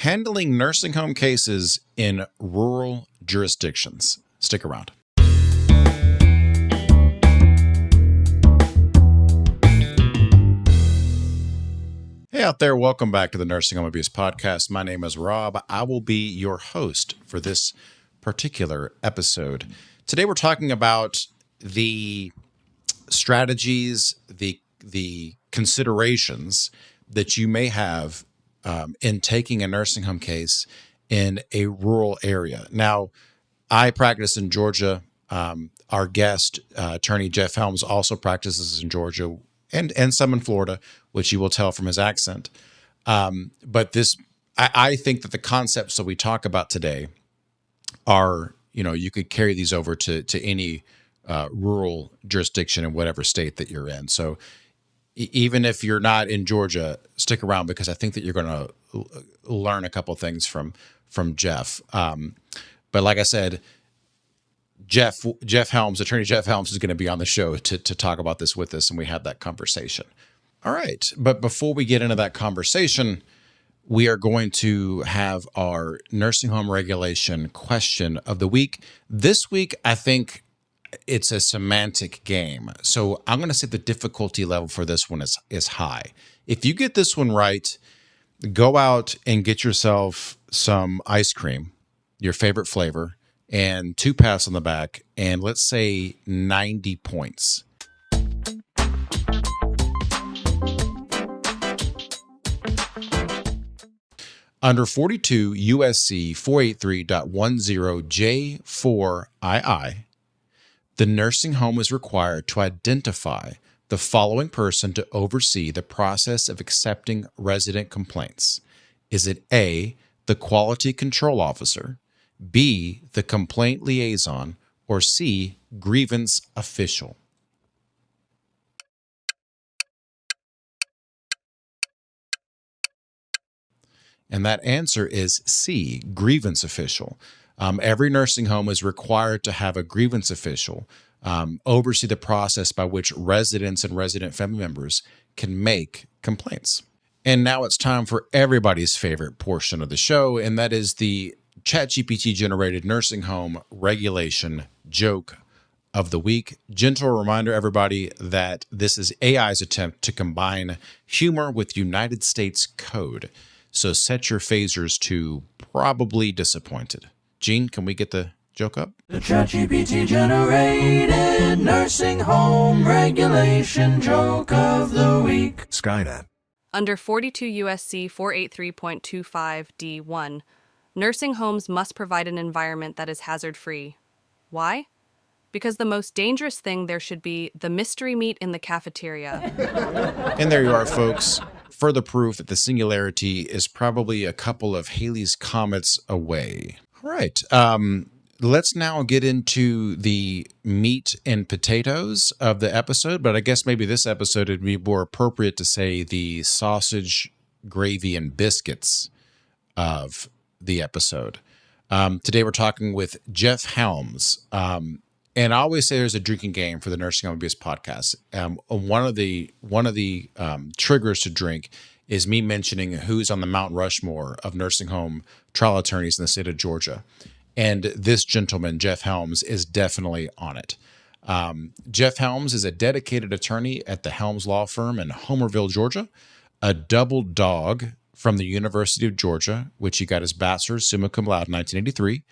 handling nursing home cases in rural jurisdictions. Stick around. Hey out there, welcome back to the Nursing Home Abuse Podcast. My name is Rob. I will be your host for this particular episode. Today we're talking about the strategies, the considerations that you may have in taking a nursing home case in a rural area. Now, I practice in Georgia. Our guest, attorney Jeff Helms, also practices in Georgia and some in Florida, which you will tell from his accent. But I think that the concepts that we talk about today are, you could carry these over to any rural jurisdiction in whatever state that you're in. So even if you're not in Georgia, stick around because I think that you're going to learn a couple things from Jeff. But like I said, Jeff Helms, attorney Jeff Helms, is going to be on the show to talk about this with us, and we had that conversation. All right, but before we get into that conversation, we are going to have our nursing home regulation question of the week. This week, I think it's a semantic game. So I'm going to say the difficulty level for this one is high. If you get this one right, go out and get yourself some ice cream, your favorite flavor, and 2 pats on the back, and let's say 90 points. Under 42 USC 483.10J4II, the nursing home is required to identify the following person to oversee the process of accepting resident complaints. Is it A, the quality control officer, B, the complaint liaison, or C, grievance official? And that answer is C, grievance official. Every nursing home is required to have a grievance official oversee the process by which residents and resident family members can make complaints. And now it's time for everybody's favorite portion of the show, and that is the ChatGPT generated nursing home regulation joke of the week. Gentle reminder, everybody, that this is AI's attempt to combine humor with United States code. So set your phasers to probably disappointed. Gene, can we get the joke up? The ChatGPT generated nursing home regulation joke of the week. Skynet. Under 42 USC 483.25 D1, nursing homes must provide an environment that is hazard-free. Why? Because the most dangerous thing there should be the mystery meat in the cafeteria. And there you are, folks. Further proof that the singularity is probably a couple of Halley's Comets away. All right. Let's now get into the meat and potatoes of the episode, but I guess maybe this episode would be more appropriate to say the sausage, gravy, and biscuits of the episode. Today we're talking with Jeff Helms. And I always say there's a drinking game for the Nursing Home Abuse Podcast. One of the triggers to drink is me mentioning who's on the Mount Rushmore of nursing home trial attorneys in the state of Georgia. And this gentleman, Jeff Helms, is definitely on it. Jeff Helms is a dedicated attorney at the Helms Law Firm in Homerville, Georgia, a double dog from the University of Georgia, which he got his bachelor's summa cum laude in 1983,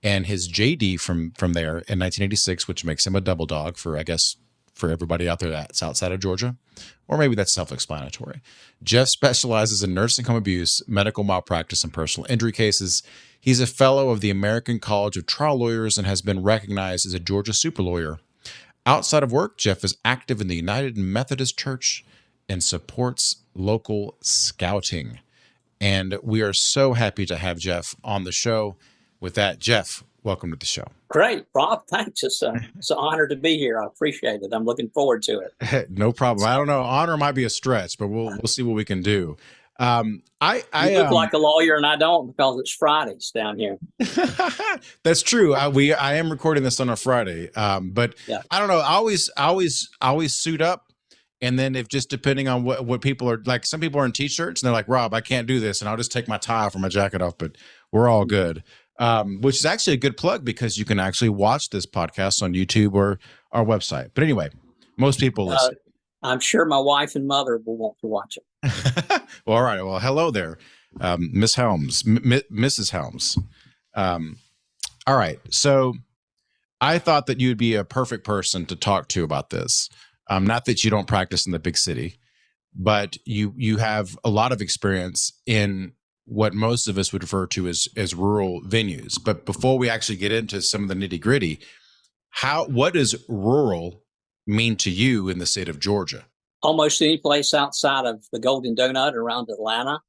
and his JD from there in 1986, which makes him a double dog for everybody out there that's outside of Georgia, or maybe that's self-explanatory. Jeff specializes in nursing home abuse, medical malpractice, and personal injury cases. He's a fellow of the American College of Trial Lawyers and has been recognized as a Georgia super lawyer. Outside of work, Jeff is active in the United Methodist Church and supports local scouting. And we are so happy to have Jeff on the show. With that, Jeff, welcome to the show. Great, Rob. Thanks. It's an honor to be here. I appreciate it. I'm looking forward to it. No problem. I don't know. Honor might be a stretch, but we'll see what we can do. You look like a lawyer, and I don't because it's Fridays down here. That's true. I am recording this on a Friday, but yeah. I don't know. I always suit up And then if just depending on what people are like, some people are in t-shirts and they're like, Rob, I can't do this. And I'll just take my tie off or my jacket off, but we're all good. Which is actually a good plug because you can actually watch this podcast on YouTube or our website. But anyway, most people listen. I'm sure my wife and mother will want to watch it. Well, all right. Well, hello there, Miss Helms, Mrs. Helms. All right. So I thought that you'd be a perfect person to talk to about this. Not that you don't practice in the big city, but you have a lot of experience in what most of us would refer to as rural venues. But before we actually get into some of the nitty gritty, what does rural mean to you in the state of Georgia? Almost any place outside of the Golden Donut around Atlanta,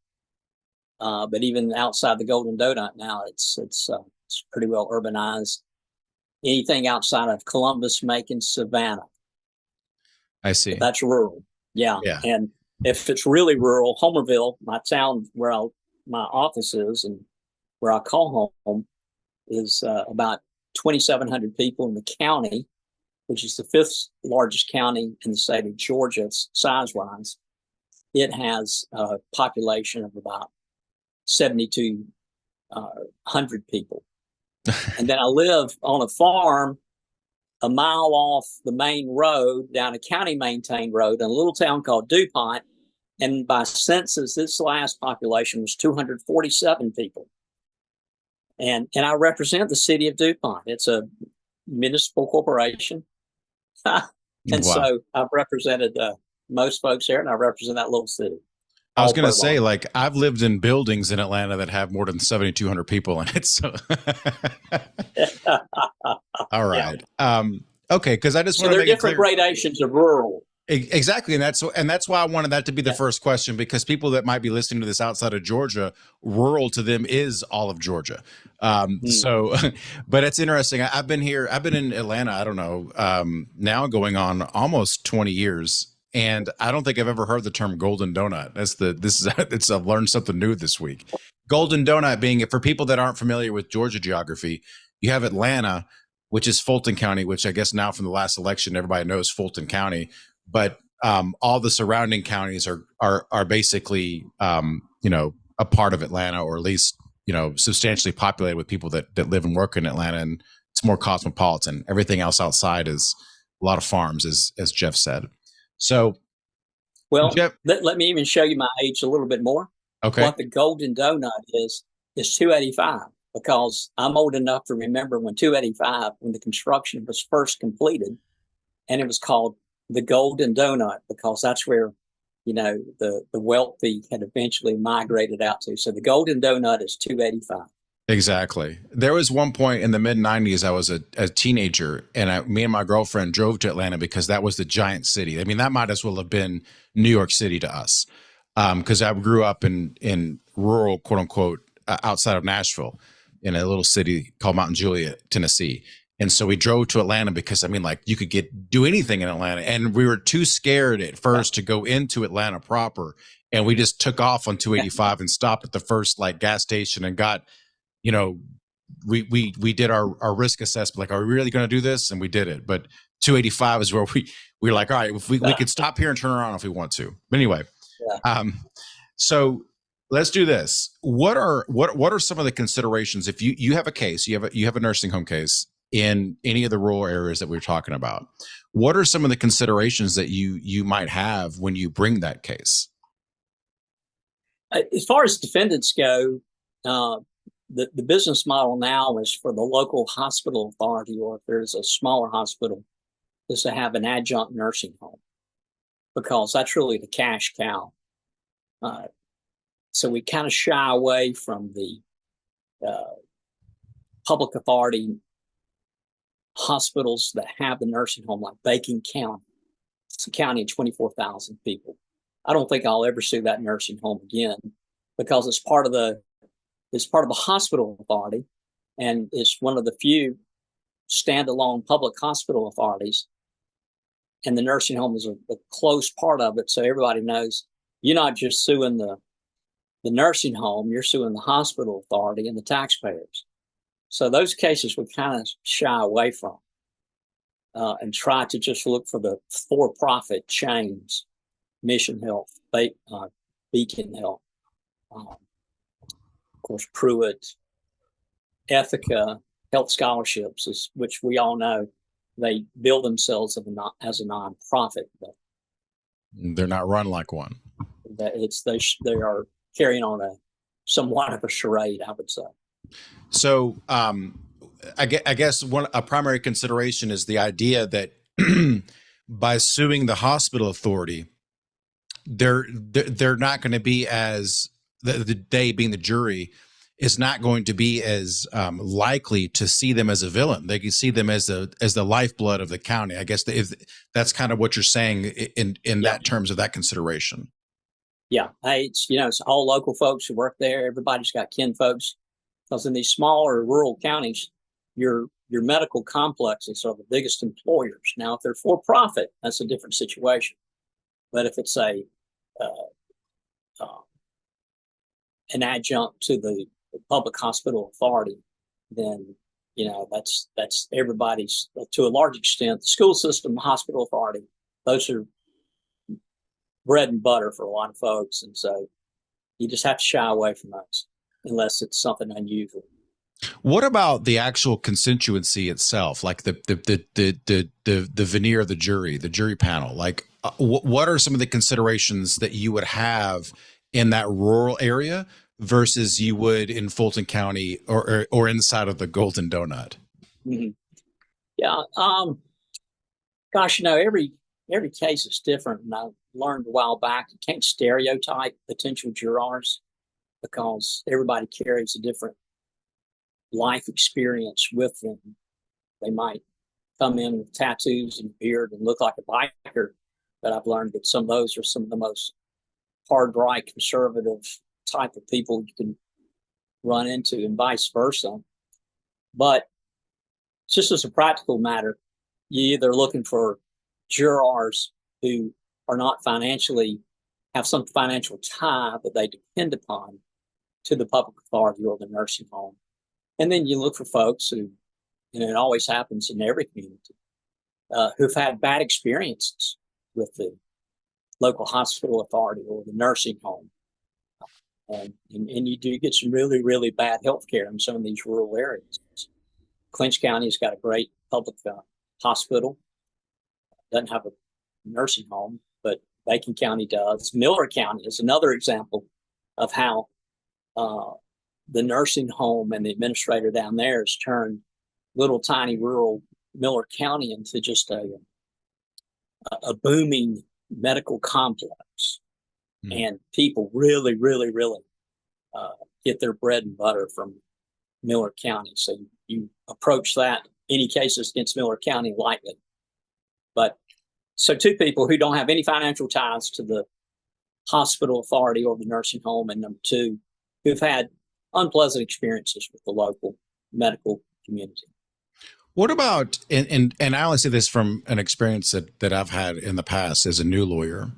but even outside the Golden Donut now, it's pretty well urbanized. Anything outside of Columbus, Macon, Savannah. I see. That's rural. Yeah. And if it's really rural, Homerville, my town where my office is and where I call home, is about 2,700 people in the county, which is the fifth largest county in the state of Georgia, size-wise. It has a population of about 7,200 people. And then I live on a farm a mile off the main road, down a county-maintained road, in a little town called DuPont. And by census, this last population was 247 people. And I represent the city of DuPont. It's a municipal corporation. And wow. So I've represented most folks here, and I represent that little city. I was going to say, like, I've lived in buildings in Atlanta that have more than 7,200 people in it. So, all right. Yeah. Okay. Cause I just want to make different gradations of rural. Exactly. And that's why I wanted that to be the first question, because people that might be listening to this outside of Georgia, rural to them is all of Georgia. So, but it's interesting. I've been in Atlanta, I don't know, now going on almost 20 years. And I don't think I've ever heard the term Golden Donut. I've learned something new this week. Golden Donut being, for people that aren't familiar with Georgia geography, you have Atlanta, which is Fulton County, which I guess now from the last election, everybody knows Fulton County. But all the surrounding counties are basically, a part of Atlanta, or at least, substantially populated with people that live and work in Atlanta. And it's more cosmopolitan. Everything else outside is a lot of farms, as Jeff said. So, well, Jeff, let me even show you my age a little bit more. Okay. What the Golden Donut is 285, because I'm old enough to remember when 285, when the construction was first completed, and it was called the Golden Donut because that's where, the wealthy had eventually migrated out to. So the Golden Donut is 285. Exactly. There was one point in the mid 90s, I was a teenager, and me and my girlfriend drove to Atlanta because that was the giant city. I mean, that might as well have been New York City to us. Because I grew up in rural, quote unquote, outside of Nashville, in a little city called Mount Juliet, Tennessee. And so we drove to Atlanta because, you could do anything in Atlanta. And we were too scared at first to go into Atlanta proper. And we just took off on 285 and stopped at the first gas station and got, we did our risk assessment. Like, are we really going to do this? And we did it. But 285 is where we were like, all right, if we could stop here and turn around if we want to. But anyway, so let's do this. What are some of the considerations if you have a case, you have a nursing home case in any of the rural areas that we're talking about? What are some of the considerations that you might have when you bring that case? As far as defendants go, the business model now is for the local hospital authority, or if there's a smaller hospital, is to have an adjunct nursing home, because that's really the cash cow. So we kind of shy away from the public authority hospitals that have the nursing home, like Bacon County. It's a county of 24,000 people. I don't think I'll ever see that nursing home again, because it's part of the hospital authority, and it's one of the few standalone public hospital authorities. And the nursing home is a close part of it, so everybody knows you're not just suing the nursing home, you're suing the hospital authority and the taxpayers. So those cases we kind of shy away from and try to just look for the for-profit chains Mission Health, Beacon Health, of course, Pruitt, Ethica, Health Scholarships, which we all know they bill themselves as a nonprofit, but They're not run like one. they are carrying on somewhat of a charade, I would say. So I guess a primary consideration is the idea that by suing the hospital authority, they're not going to be as they being the jury is not going to be as likely to see them as a villain. They can see them as the lifeblood of the county. I guess if that's kind of what you're saying in that terms of that consideration. Yeah, hey, it's all local folks who work there. Everybody's got kin folks, because in these smaller rural counties, your medical complexes are the biggest employers. Now, if they're for profit, that's a different situation. But if it's an adjunct to the public hospital authority, then that's everybody's, to a large extent. The school system, the hospital authority, those are bread and butter for a lot of folks, and so you just have to shy away from those unless it's something unusual. What about the actual constituency itself, like the veneer of the jury panel? Like, what are some of the considerations that you would have in that rural area versus you would in Fulton County or inside of the Golden Donut? Mm-hmm. Yeah, gosh, every case is different, and I learned a while back you can't stereotype potential jurors because everybody carries a different life experience with them. They might come in with tattoos and beard and look like a biker, but I've learned that some of those are some of the most hard right conservative type of people you can run into, and vice versa. But just as a practical matter, you're either looking for jurors who are not have some financial tie that they depend upon to the public authority or the nursing home. And then you look for folks who, and it always happens in every community, who've had bad experiences with the local hospital authority or the nursing home. And you do get some really, really bad health care in some of these rural areas. Clinch County has got a great public hospital. Doesn't have a nursing home, but Bacon County does. Miller County is another example of how the nursing home and the administrator down there has turned little tiny rural Miller County into just a booming medical complex. And people really, really, really get their bread and butter from Miller County. So you approach any cases against Miller County lightly. But so two people who don't have any financial ties to the hospital authority or the nursing home, and number two, who've had unpleasant experiences with the local medical community. What about, and I only say this from an experience that I've had in the past as a new lawyer.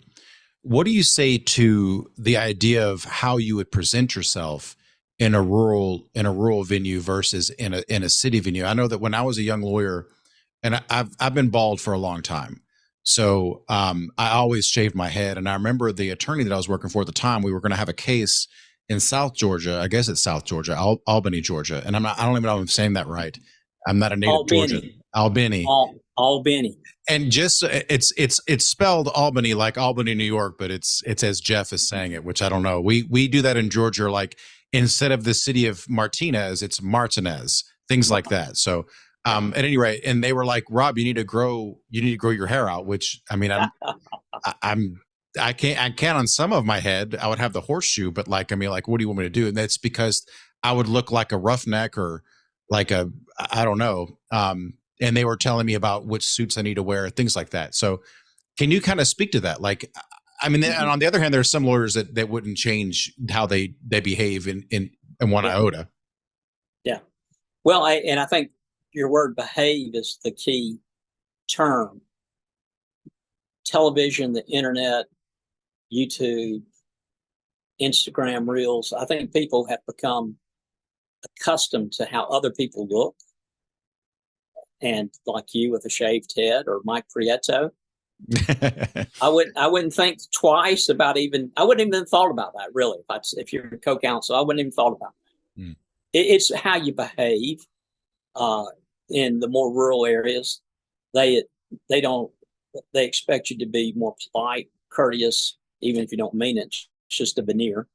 What do you say to the idea of how you would present yourself in a rural venue versus in a city venue? I know that when I was a young lawyer, and I've been bald for a long time, so I always shaved my head. And I remember the attorney that I was working for at the time, we were going to have a case in South Georgia. I guess it's South Georgia, Albany, Georgia, and I don't even know if I'm saying that right. I'm not a native Georgian. Albany. Albany. And just it's spelled Albany like Albany, New York, but it's as Jeff is saying it, which I don't know. We do that in Georgia, like instead of the city of Martinez, it's Martinez, things like that. So at any rate, and they were like, Rob, you need to grow your hair out, which I mean I can't on some of my head. I would have the horseshoe, but what do you want me to do? And that's because I would look like a roughneck or like I don't know. And they were telling me about which suits I need to wear, things like that. So can you kind of speak to that? And on the other hand, there's some lawyers that wouldn't change how they behave in one iota. Yeah. Well, I think your word behave is the key term. Television, the internet, YouTube, Instagram Reels. I think people have become accustomed to how other people look. And like you with a shaved head, or Mike Prieto, I wouldn't think twice about I wouldn't even thought about that really. If you're a co-counsel, I wouldn't even thought about that. Mm. It's how you behave uh, in the more rural areas. They they don't they expect you to be more polite, courteous, even if you don't mean it. It's just a veneer,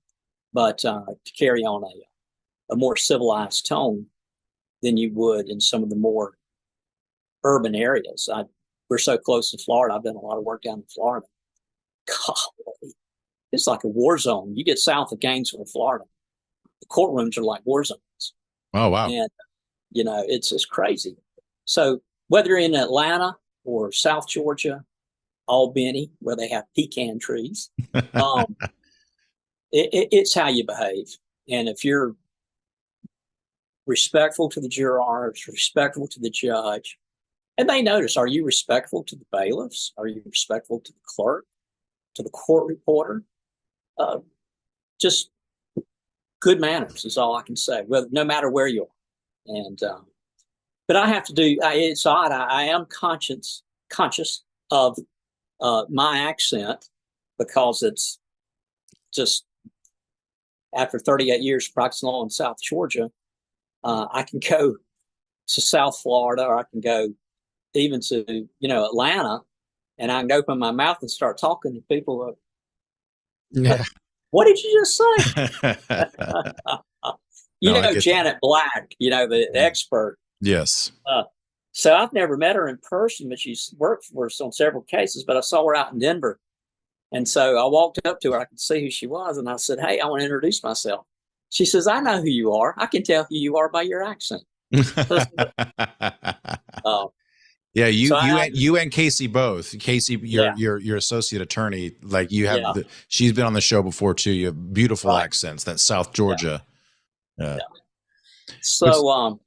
but to carry on a more civilized tone than you would in some of the more urban areas. We're so close to Florida. I've done a lot of work down in Florida. God, it's like a war zone. You get south of Gainesville, Florida, the courtrooms are like war zones, Oh, wow. and it's crazy. So whether you're in Atlanta or South Georgia, Albany, where they have pecan trees, um, it's how you behave, and if you're respectful to the jurors, respectful to the judge, and they notice, are you respectful to the bailiffs? Are you respectful to the clerk, to the court reporter? Uh, just good manners is all I can say, no matter where you are. And but I have to do. It's odd. I am conscious of my accent because it's just after 38 years practicing law in South Georgia, I can go to South Florida, or I can go even to Atlanta, and I can open my mouth and start talking to people. Yeah. What did you just say? No, I get that. Janet Black, the expert. Yes. So I've never met her in person, but she's worked for us on several cases. But I saw her out in Denver, and so I walked up to her. I could see who she was, and I said, "Hey, I want to introduce myself." She says, "I know who you are. I can tell who you are by your accent." Uh, Yeah, so you and Casey both. Casey, yeah, your associate attorney, like you have yeah, she's been on the show before too. You have beautiful right, accents. That South yeah, Georgia. Uh, yeah. was So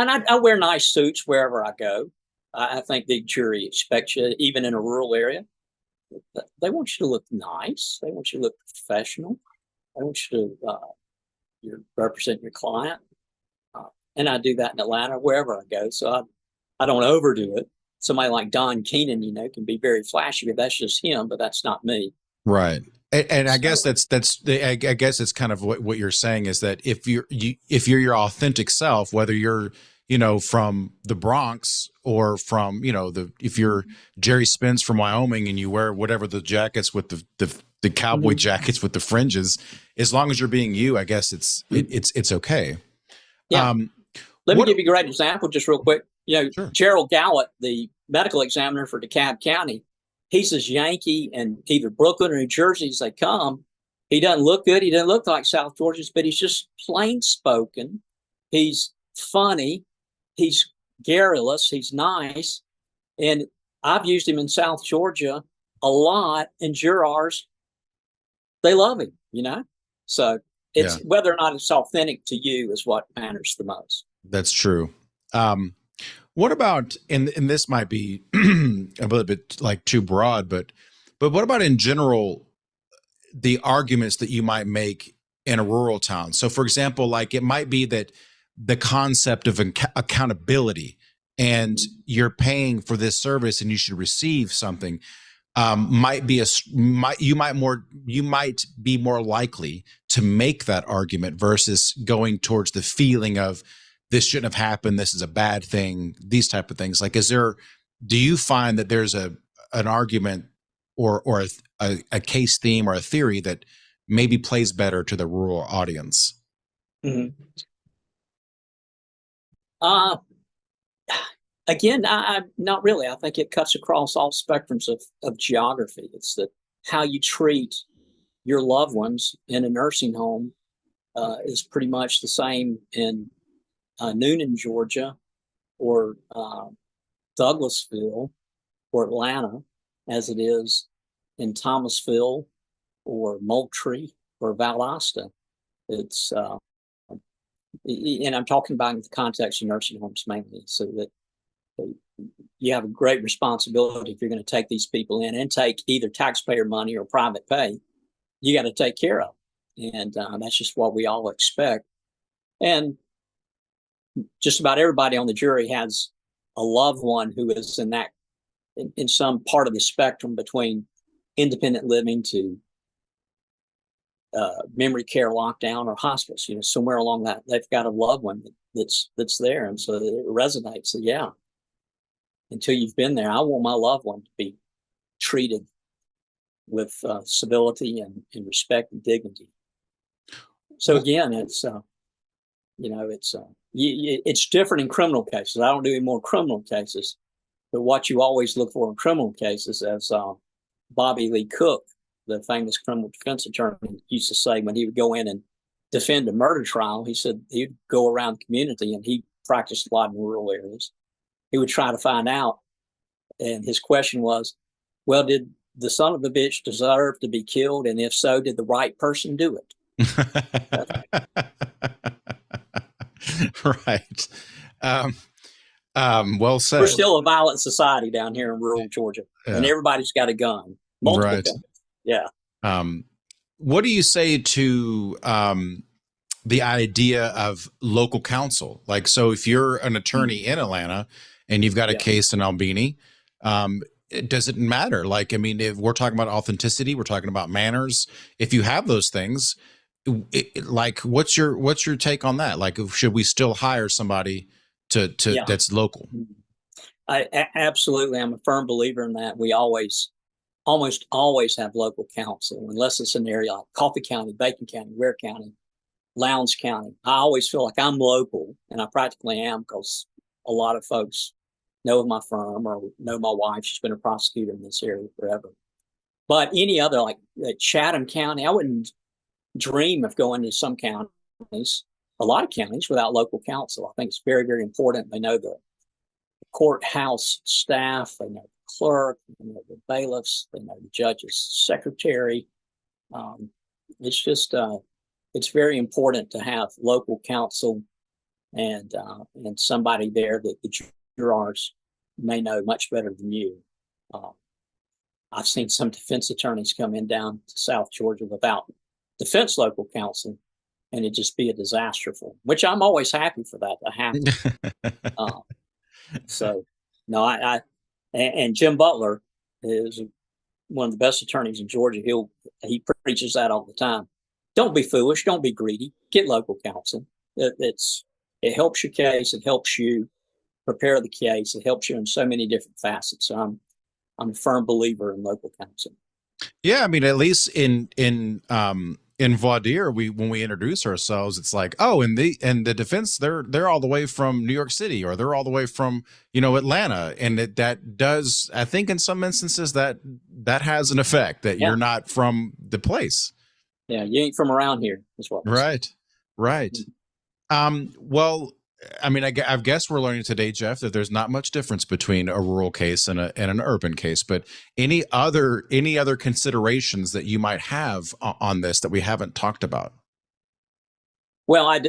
and I wear nice suits wherever I go. I think the jury expects you, even in a rural area. They want you to look nice. They want you to look professional. They want you to you represent your client. And I do that in Atlanta, wherever I go. So I don't overdo it. Somebody like Don Keenan, can be very flashy, but that's just him. But that's not me. right. And I guess So I guess it's kind of what you're saying is that if you're your authentic self, whether you're from the Bronx or from if you're Jerry Spence from Wyoming and you wear whatever the jackets with the cowboy mhm. jackets with the fringes, as long as you're being you, I guess it's okay. Yeah. Um, Let me what? give you a great example, just real quick. Sure. Gerald Gallup, the medical examiner for DeKalb County, he's as Yankee in either Brooklyn or New Jersey as they come. He doesn't look good. He doesn't look like South Georgians, but he's just plain spoken. He's funny. He's garrulous. He's nice. And I've used him in South Georgia a lot, and jurors, they love him. So Yeah, it's whether or not it's authentic to you is what matters the most. that's true. Um, what about and this might be a little bit like too broad, but what about in general the arguments that you might make in a rural town? So, for example, like it might be that the concept of accountability and you're paying for this service and you should receive something might be you might be more likely to make that argument versus going towards the feeling of this shouldn't have happened, this is a bad thing, these type of things. Like, do you find that there's an argument or a case theme or a theory that maybe plays better to the rural audience? Mhm. Uh, Again, I not really. I think it cuts across all spectrums of geography. It's that how you treat your loved ones in a nursing home is pretty much the same in Noonan, Georgia, or Douglasville, or Atlanta, as it is in Thomasville, or Moultrie, or Valdosta. It's and I'm talking about in the context of nursing homes mainly, so that you have a great responsibility if you're going to take these people in and take either taxpayer money or private pay. You got to take care of, and that's just what we all expect. And just about everybody on the jury has a loved one who is in that in some part of the spectrum between independent living to memory care lockdown or hospice, somewhere along that, they've got a loved one that's there. And so it resonates. So yeah, until you've been there, I want my loved one to be treated with civility and respect and dignity. So again, it's different in criminal cases. I don't do any more criminal cases, but what you always look for in criminal cases, as Bobby Lee Cook, the famous criminal defense attorney, used to say when he would go in and defend a murder trial, he said he'd go around the community, and he practiced a lot in rural areas. He would try to find out, and his question was, well, did the son of a bitch deserve to be killed? And if so, did the right person do it? Right. Well said. We're still a violent society down here in rural Georgia, and everybody's got a gun. Multiple guns. Yeah. What do you say to the idea of local counsel? Like, so if you're an attorney in Atlanta and you've got a case in Albany, does it matter? Like, I mean, if we're talking about authenticity, we're talking about manners. If you have those things, what's your take on that? Like, should we still hire somebody to that's local? Absolutely. I'm a firm believer in that. We almost always have local counsel, unless it's an area like Coffee County, Bacon County, Ware County, Lowndes County. I always feel like I'm local, and I practically am, because a lot of folks know of my firm or know my wife. She's been a prosecutor in this area forever. But any other, like Chatham County, I wouldn't dream of going to some counties, a lot of counties, without local counsel. I think it's very, very important. They know the courthouse staff, they know the clerk, they know the bailiffs, they know the judge's secretary. It's just, it's very important to have local counsel and somebody there that the jurors may know much better than you. I've seen some defense attorneys come in down to South Georgia without defense local counsel, and it just be a disaster for them, which I'm always happy for that to happen. So, no, and Jim Butler is one of the best attorneys in Georgia. He preaches that all the time. Don't be foolish. Don't be greedy. Get local counsel. It helps your case. It helps you prepare the case. It helps you in so many different facets. So I'm a firm believer in local counsel. Yeah, I mean, at least in voir dire, when we introduce ourselves, it's like, oh, and the defense, they're all the way from New York City, or they're all the way from Atlanta, and that does, I think, in some instances that has an effect that you're not from the place. Yeah, you ain't from around here, is what. Right. Well, I mean, I guess we're learning today, Jeff, that there's not much difference between a rural case and an urban case. But any other considerations that you might have on this that we haven't talked about? Well,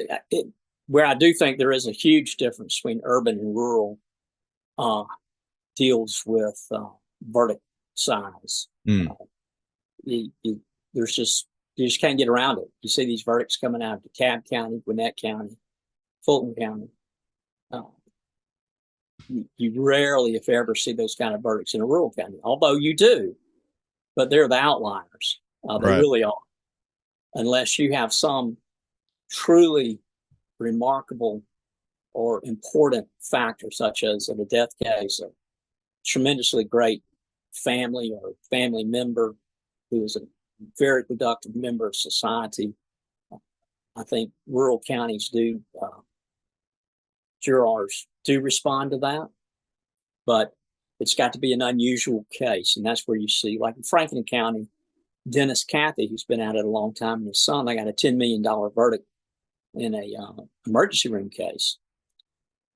where I do think there is a huge difference between urban and rural deals with verdict size. You just can't get around it. You see these verdicts coming out of DeKalb County, Gwinnett County, Fulton County. You rarely, if ever, see those kind of verdicts in a rural county, although you do, but they're the outliers. They really are. Unless you have some truly remarkable or important factor, such as in a death case, a tremendously great family or family member who is a very productive member of society. I think rural counties jurors do respond to that, but it's got to be an unusual case. And that's where you see, like in Franklin County, Dennis Cathy, who's been at it a long time, and his son, they got a $10 million verdict in a emergency room case.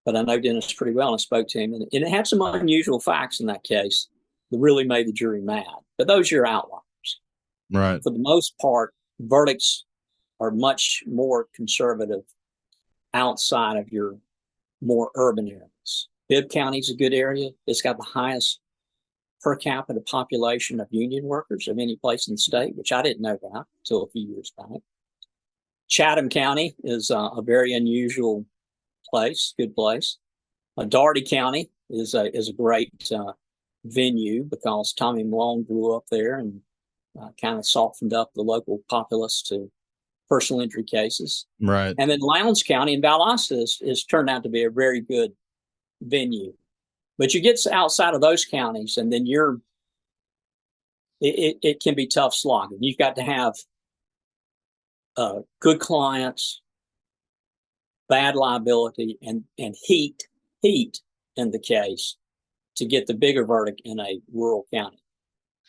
But I know Dennis pretty well, and I spoke to him, and it had some unusual facts in that case that really made the jury mad. But those are your outliers. Right. For the most part, verdicts are much more conservative outside of your more urban areas. Bibb County is a good area. It's got the highest per capita population of union workers of any place in the state, which I didn't know about until a few years back. Chatham County is a very unusual place, good place. Dougherty County is a great venue because Tommy Malone grew up there and kind of softened up the local populace to personal injury cases. Right. And then Lowndes County in Valdosta is turned out to be a very good venue. But you get outside of those counties, and then it can be tough slogging. You've got to have good clients, bad liability, and heat in the case to get the bigger verdict in a rural county.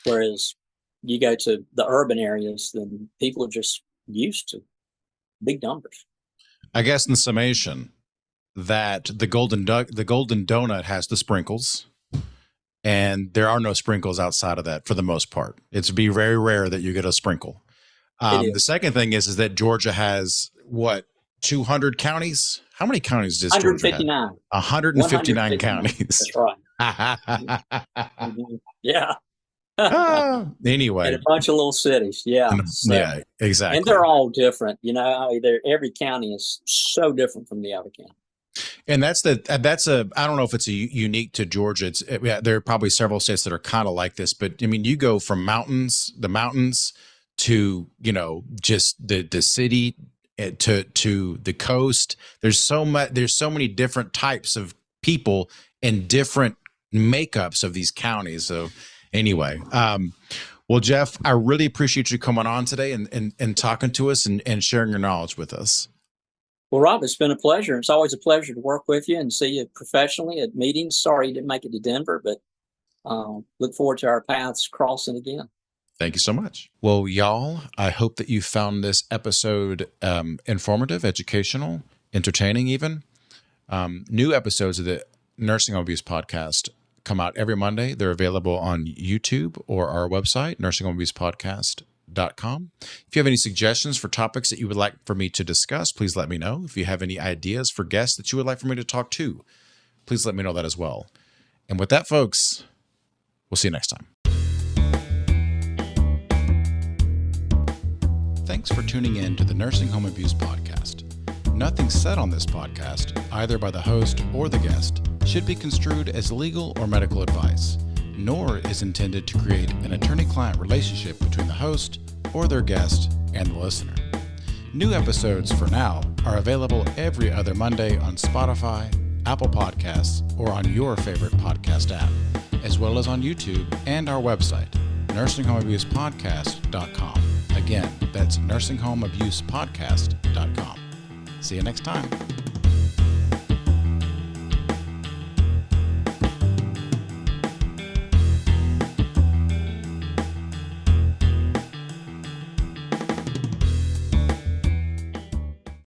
Whereas you go to the urban areas, then people are just used to big numbers. I guess in summation, that the golden donut has the sprinkles, and there are no sprinkles outside of that for the most part. It's be very rare that you get a sprinkle. The second thing is that Georgia has what, 200 counties? How many counties does Georgia have? 159 counties. That's right. Yeah. Anyway, and a bunch of little cities. Yeah. Yeah, exactly. And they're all different. Every county is so different from the other county. And I don't know if it's unique to Georgia. There are probably several states that are kind of like this, but I mean, you go from the mountains to, just the city to the coast. There's so many different types of people and different makeups of these counties. So anyway, well, Jeff, I really appreciate you coming on today and talking to us and sharing your knowledge with us. Well, Rob, it's been a pleasure. It's always a pleasure to work with you and see you professionally at meetings. Sorry you didn't make it to Denver, but look forward to our paths crossing again. Thank you so much. Well, y'all, I hope that you found this episode informative, educational, entertaining even. New episodes of the Nursing Home Abuse Podcast come out every Monday. They're available on YouTube or our website, nursinghomeabusepodcast.com. If you have any suggestions for topics that you would like for me to discuss, please let me know. If you have any ideas for guests that you would like for me to talk to, please let me know that as well. And with that, folks, we'll see you next time. Thanks for tuning in to the Nursing Home Abuse Podcast. Nothing said on this podcast, either by the host or the guest, should be construed as legal or medical advice, nor is intended to create an attorney-client relationship between the host or their guest and the listener. New episodes for now are available every other Monday on Spotify, Apple Podcasts, or on your favorite podcast app, as well as on YouTube and our website, nursinghomeabusepodcast.com. Again, that's nursinghomeabusepodcast.com. See you next time.